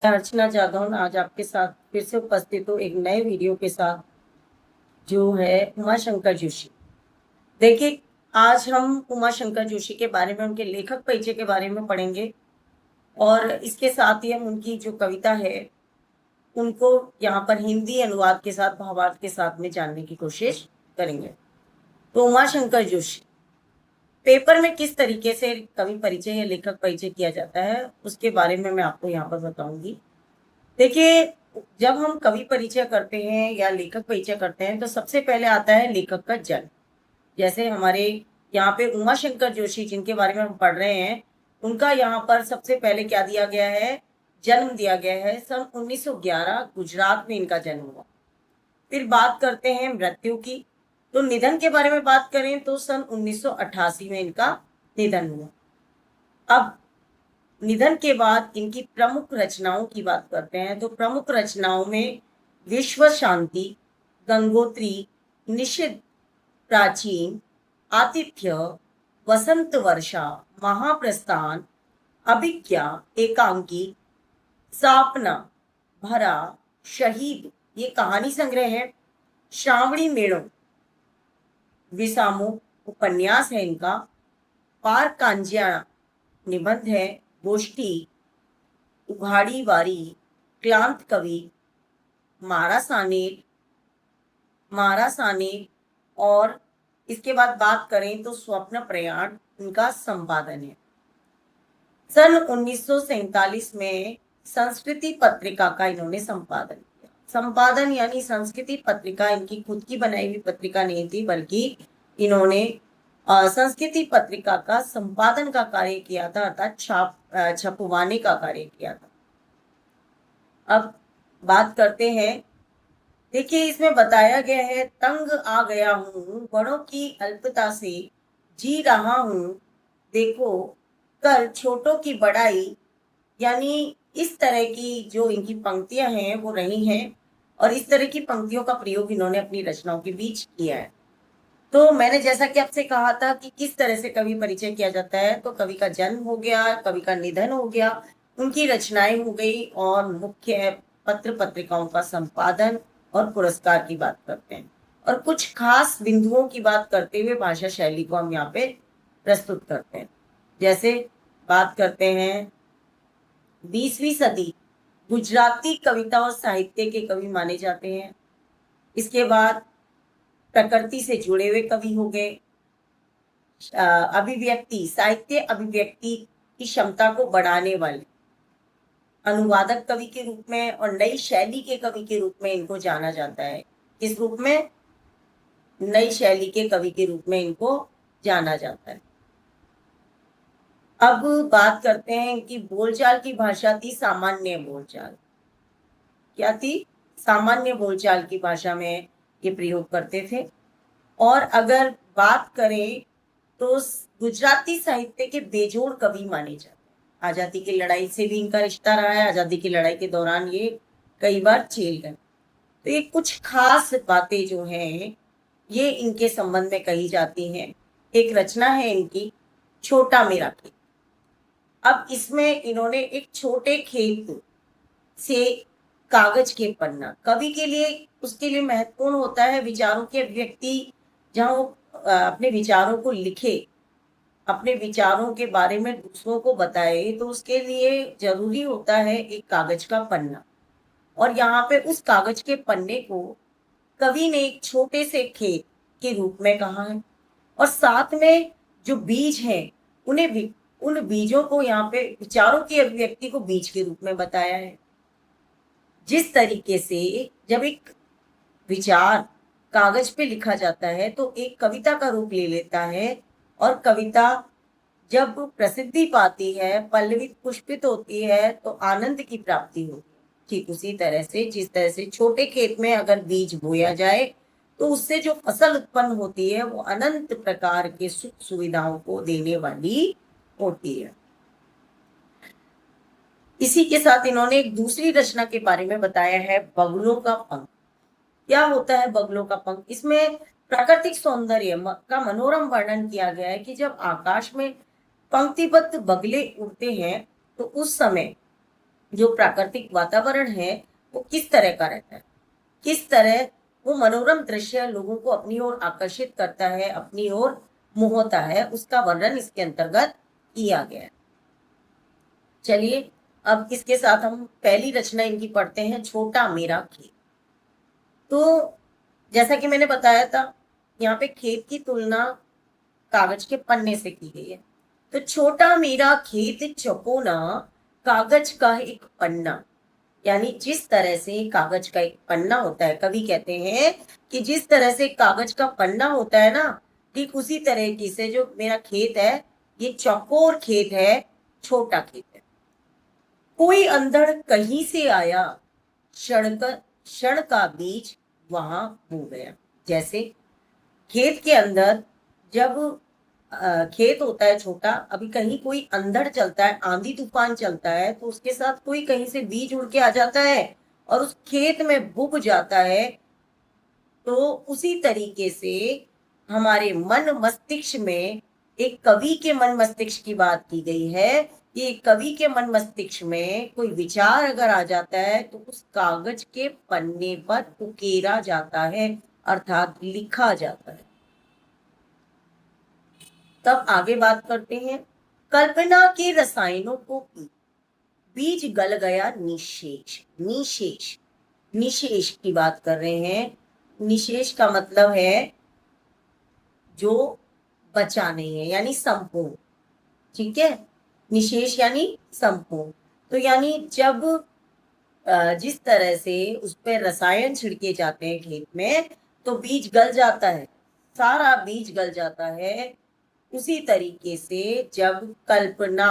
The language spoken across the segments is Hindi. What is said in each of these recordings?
मैं अर्चना जाधव आज आपके साथ फिर से उपस्थित हूँ एक नए वीडियो के साथ, जो है उमा शंकर जोशी। देखिए, आज हम उमा शंकर जोशी के बारे में, उनके लेखक परिचय के बारे में पढ़ेंगे और इसके साथ ही हम उनकी जो कविता है उनको यहाँ पर हिंदी अनुवाद के साथ, भावार्थ के साथ में जानने की कोशिश करेंगे। तो उमा शंकर जोशी पेपर में किस तरीके से कवि परिचय या लेखक परिचय किया जाता है उसके बारे में मैं आपको यहाँ पर बताऊंगी। देखिए, जब हम कवि परिचय करते हैं या लेखक परिचय करते हैं तो सबसे पहले आता है लेखक का जन्म। जैसे हमारे यहाँ पे उमा शंकर जोशी जिनके बारे में हम पढ़ रहे हैं, उनका यहाँ पर सबसे पहले क्या दिया गया है, जन्म दिया गया है। सन 1911 गुजरात में इनका जन्म हुआ। फिर बात करते हैं मृत्यु की, तो निधन के बारे में बात करें तो सन 1988 में इनका निधन हुआ। अब निधन के बाद इनकी प्रमुख रचनाओं की बात करते हैं तो प्रमुख रचनाओं में विश्व शांति, गंगोत्री, निषिद्ध, प्राचीन, आतिथ्य, वसंत वर्षा, महाप्रस्थान, अभिज्ञा, एकांकी, सापना, भरा, शहीद ये कहानी संग्रह है, श्रावणी मेड़ो विसामो उपन्यास है इनका, पार कांजिया निबंध है, गोष्ठी, उघाड़ी वारी, क्लांत कवि, मारा सानेट और इसके बाद बात करें तो स्वप्न प्रयाण इनका संपादन है। सन 1947 में संस्कृति पत्रिका का इन्होंने संपादन किया। संपादन यानी संस्कृति पत्रिका इनकी खुद की बनाई हुई पत्रिका नहीं थी, बल्कि इन्होंने संस्कृति पत्रिका का संपादन का कार्य किया था, अर्थात छपवाने का कार्य किया था। अब बात करते हैं। देखिए, इसमें बताया गया है, तंग आ गया हूं बड़ों की अल्पता से, जी रहा हूं देखो कर छोटों की बड़ाई। यानी इस तरह की जो इनकी पंक्तियां हैं वो रही हैं और इस तरह की पंक्तियों का प्रयोग इन्होंने अपनी रचनाओं के बीच किया है। तो मैंने जैसा कि आपसे कहा था कि किस तरह से कवि परिचय किया जाता है, तो कवि का जन्म हो गया, कवि का निधन हो गया, उनकी रचनाएं हो गई और मुख्य पत्र पत्रिकाओं का संपादन और पुरस्कार की बात करते हैं और कुछ खास बिंदुओं की बात करते हुए भाषा शैली को हम यहाँ पे प्रस्तुत करते हैं। जैसे बात करते हैं 20वीं सदी गुजराती कविता और साहित्य के कवि माने जाते हैं। इसके बाद प्रकृति से जुड़े हुए कवि हो गए, अभिव्यक्ति, साहित्य अभिव्यक्ति की क्षमता को बढ़ाने वाले अनुवादक कवि के रूप में और नई शैली के कवि के रूप में इनको जाना जाता है। किस रूप में? नई शैली के कवि के रूप में इनको जाना जाता है। अब बात करते हैं कि बोलचाल की भाषा थी सामान्य बोलचाल। क्या थी? सामान्य बोलचाल की भाषा में ये प्रयोग करते थे। और अगर बात करें तो गुजराती साहित्य के बेजोड़ कवि माने जाते हैं। आजादी की लड़ाई से भी इनका रिश्ता रहा है, आजादी की लड़ाई के दौरान ये कई बार जेल गए। तो ये कुछ खास बातें जो हैं ये इनके संबंध में कही जाती हैं। एक रचना है इनकी, छोटा मेरा खेत। अब इसमें इन्होंने एक छोटे खेत से कागज के पन्ना, कवि के लिए उसके लिए महत्वपूर्ण होता है विचारों की अभिव्यक्ति, जहां वो अपने विचारों को लिखे, अपने विचारों के बारे में दूसरों को बताए, तो उसके लिए जरूरी होता है एक कागज का पन्ना। और यहाँ पे उस कागज के पन्ने को कवि ने एक छोटे से खेत के रूप में कहा है और साथ में जो बीज हैं उन बीजों को यहाँ पे विचारों की अभिव्यक्ति को बीज के रूप में बताया है। जिस तरीके से जब एक विचार कागज पे लिखा जाता है तो एक कविता का रूप ले लेता है और कविता जब प्रसिद्धि पाती है, पल्लवित पुष्पित होती है, तो आनंद की प्राप्ति होती है। ठीक उसी तरह से जिस तरह से छोटे खेत में अगर बीज बोया जाए तो उससे जो फसल उत्पन्न होती है वो अनंत प्रकार के सुख सुविधाओं को देने वाली होती है। इसी के साथ इन्होंने एक दूसरी रचना के बारे में बताया है, बगुलों का पंख। क्या होता है बगुलों का पंख? इसमें प्राकृतिक सौंदर्य का मनोरम वर्णन किया गया है कि जब आकाश में पंक्तिबद्ध बगले उड़ते हैं तो उस समय जो प्राकृतिक वातावरण है वो किस तरह का रहता है, किस तरह वो मनोरम दृश्य लोगों को अपनी ओर आकर्षित करता है, अपनी ओर मोहता है, उसका वर्णन इसके अंतर्गत किया गया है। चलिए अब इसके साथ हम पहली रचना इनकी पढ़ते हैं, छोटा मेरा खेत। तो जैसा कि मैंने बताया था, यहाँ पे खेत की तुलना कागज के पन्ने से की गई है। तो छोटा मेरा खेत चकोना, कागज का एक पन्ना, यानी जिस तरह से कागज का एक पन्ना होता है, कवि कहते हैं कि जिस तरह से कागज का पन्ना होता है ना, ठीक उसी तरह की से जो मेरा खेत है, ये चौकोर खेत है, छोटा खेत है। कोई अंधड़ कहीं से आया, क्षण का बीज वहां बो गया। जैसे खेत के अंदर जब खेत होता है छोटा, अभी कहीं कोई अंधड़ चलता है, आंधी तूफान चलता है, तो उसके साथ कोई कहीं से बीज उड़ के आ जाता है और उस खेत में बुब जाता है। तो उसी तरीके से हमारे मन मस्तिष्क में, एक कवि के मन मस्तिष्क की बात की गई है कि कवि के मन मस्तिष्क में कोई विचार अगर आ जाता है तो उस कागज के पन्ने पर उकेरा जाता है, अर्थात लिखा जाता है। तब आगे बात करते हैं, कल्पना के रसायनों को पी, बीज गल गया निशेष। निशेष, निशेष की बात कर रहे हैं। निशेष का मतलब है जो बचा नहीं है, यानी संपूर्ण। ठीक है, निशेष यानी संपूर्ण। तो यानी जब जिस तरह से उस पर रसायन छिड़के जाते हैं खेत में, तो बीज गल जाता है, सारा बीज गल जाता है। उसी तरीके से जब कल्पना,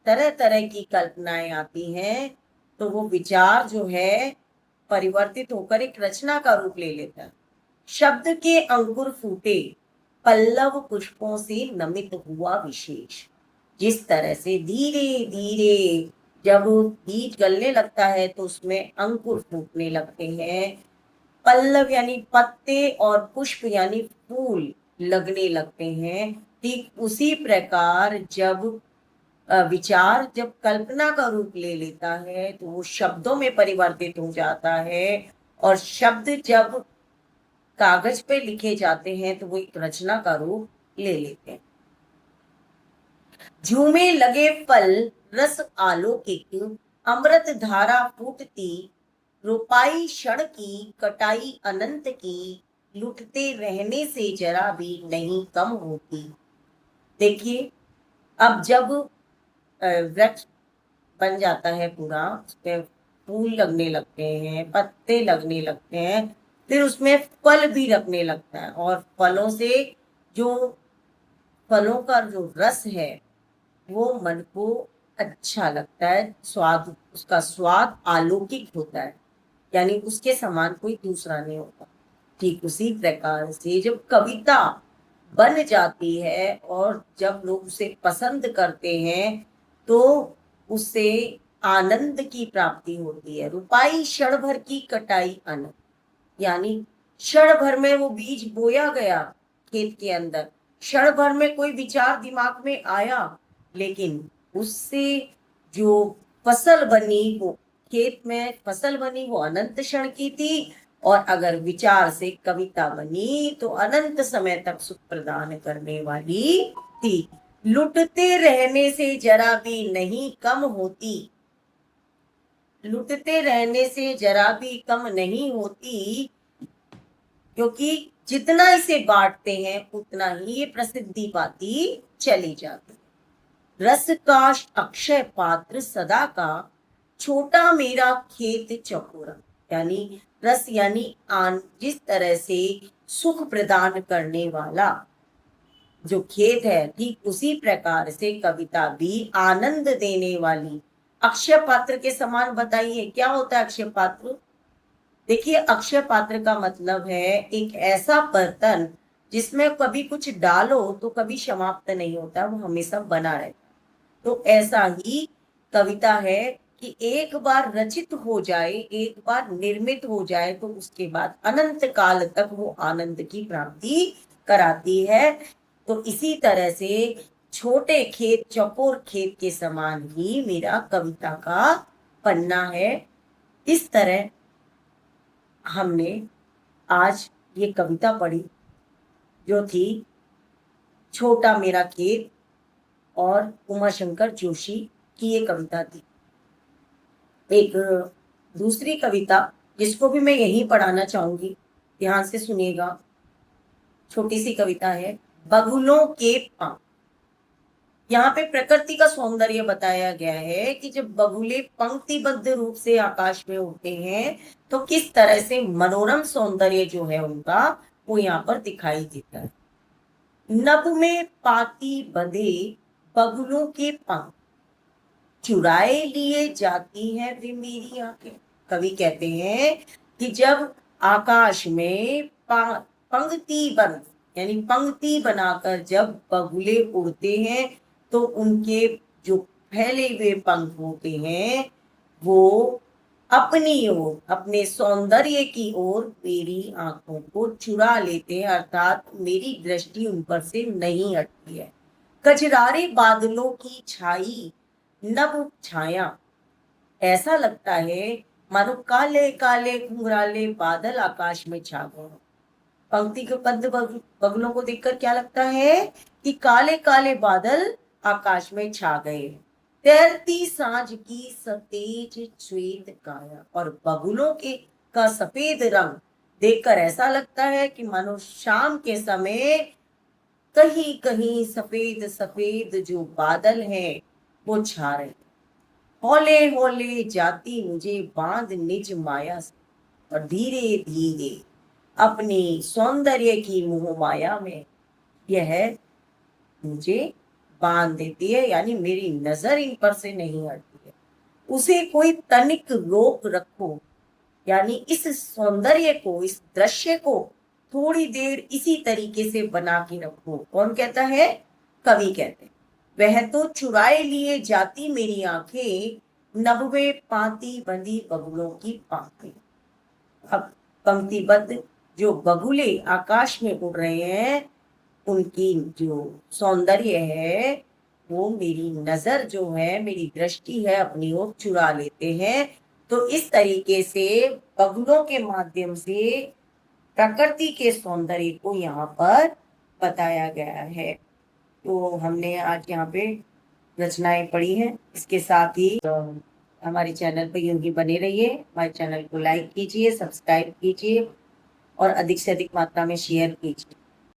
तरह तरह की कल्पनाएं आती हैं, तो वो विचार जो है परिवर्तित होकर एक रचना का रूप ले लेता है। शब्द के अंकुर फूटे, पल्लव पुष्पों से नमित हुआ विशेष। जिस तरह से धीरे धीरे जब बीज गलने लगता है तो उसमें अंकुर फूटने लगते हैं, पल्लव यानी पत्ते और पुष्प यानी फूल लगने लगते हैं। ठीक उसी प्रकार जब विचार जब कल्पना का रूप ले लेता है तो वो शब्दों में परिवर्तित हो जाता है, और शब्द जब कागज पे लिखे जाते हैं तो वो एक रचना का रूप ले लेते हैं। झूमे लगे फल रस आलोकिक, अमृत धारा फूटती, रुपाई क्षण की कटाई अनंत की, लुटते रहने से जरा भी नहीं कम होती। देखिए अब जब वृक्ष बन जाता है पूरा, उसपे फूल लगने लगते हैं, पत्ते लगने लगते हैं, फिर उसमें फल भी लगने लगता है, और फलों से जो फलों का जो रस है वो मन को अच्छा लगता है, स्वाद, उसका स्वाद अलौकिक होता है, यानी उसके समान कोई दूसरा नहीं होता। ठीक उसी प्रकार से जब कविता बन जाती है और जब लोग उसे पसंद करते हैं तो उससे आनंद की प्राप्ति होती है। रुपाई क्षण भर की कटाई अनंत, यानी क्षण भर में वो बीज बोया गया खेत के अंदर, क्षण भर में कोई विचार दिमाग में आया, लेकिन उससे जो फसल बनी, वो खेत में फसल बनी वो अनंत क्षण की थी, और अगर विचार से कविता बनी तो अनंत समय तक सुख प्रदान करने वाली थी। लुटते रहने से जरा भी नहीं कम होती, लुटते रहने से जरा भी कम नहीं होती, क्योंकि जितना इसे बांटते हैं उतना ही ये प्रसिद्धि पाती चली जाती। रस का अक्षय पात्र सदा का, छोटा मेरा खेत चकोरा, यानी रस यानी जिस तरह से सुख प्रदान करने वाला जो खेत है, ठीक उसी प्रकार से कविता भी आनंद देने वाली अक्षय पात्र के समान। बताइए क्या होता है अक्षय पात्र? देखिए अक्षय पात्र का मतलब है एक ऐसा बर्तन जिसमें कभी कुछ डालो तो कभी समाप्त नहीं होता, वो हमेशा बना रहता। तो ऐसा ही कविता है कि एक बार रचित हो जाए, एक बार निर्मित हो जाए, तो उसके बाद अनंत काल तक वो आनंद की प्राप्ति कराती है। तो इसी तरह से छोटे खेत चौकोर खेत के समान ही मेरा कविता का पन्ना है। इस तरह हमने आज ये कविता पढ़ी जो थी छोटा मेरा खेत, और उमाशंकर जोशी की ये कविता थी। एक दूसरी कविता जिसको भी मैं यही पढ़ाना चाहूंगी, ध्यान से सुनिएगा। छोटी सी कविता है, बगुलों के पंख। यहाँ पे प्रकृति का सौंदर्य बताया गया है कि जब बगुले पंक्तिबद्ध रूप से आकाश में उड़ते हैं तो किस तरह से मनोरम सौंदर्य जो है उनका वो यहाँ पर दिखाई देता है। नभ में पाती बंधे बगुलों के पंख, चुराए लिए जाती हैं वे मेरी आंखें। कवि कहते हैं कि जब आकाश में पंक्ति बन यानी पंक्ति बनाकर जब बगुले उड़ते हैं तो उनके जो फैले हुए पंख होते हैं वो अपनी ओर, अपने सौंदर्य की ओर मेरी आंखों को चुरा लेते हैं, अर्थात मेरी दृष्टि उन पर से नहीं हटती है। कजरारे बादलों की छाई नभ छाया, ऐसा लगता है मानो काले काले घुंघराले बादल आकाश में छा गए। पंक्ति के बद्ध बगलों को देखकर क्या लगता है कि काले काले बादल आकाश में छा गए। तैरती सांझ की सतेज श्वेत काया, और बगुलों के का सफेद रंग देखकर ऐसा लगता है कि मानो शाम के समय कहीं कहीं सफेद सफेद जो बादल हैं वो छा रहे। हौले हौले जाती मुझे बांध निज माया से, और धीरे धीरे अपनी सौंदर्य की मोह माया में यह मुझे बांध देती है, यानी मेरी नजर इन पर से नहीं हटती है। उसे कोई तनिक रोक रखो, यानी इस सौंदर्य को, इस दृश्य को थोड़ी देर इसी तरीके से बना के रखो। कौन कहता है? कवि कहते हैं। वह तो चुराए लिए जाती मेरी आंखें, नभवे पाती बंधी बगुलों की पांखें। अब पंक्तिबद्ध जो बगुले आकाश में उड़ रहे हैं उनकी जो सौंदर्य है वो मेरी नजर जो है, मेरी दृष्टि है, अपनी ओर चुरा लेते हैं। तो इस तरीके से बगुलों के माध्यम से प्रकृति के सौंदर्य को यहाँ पर बताया गया है। तो हमने आज यहाँ पे रचनाएं पढ़ी हैं। इसके साथ ही हमारे चैनल पर यूं ही बने रहिए। हमारे चैनल को लाइक कीजिए, सब्सक्राइब कीजिए और अधिक से अधिक मात्रा में शेयर कीजिए।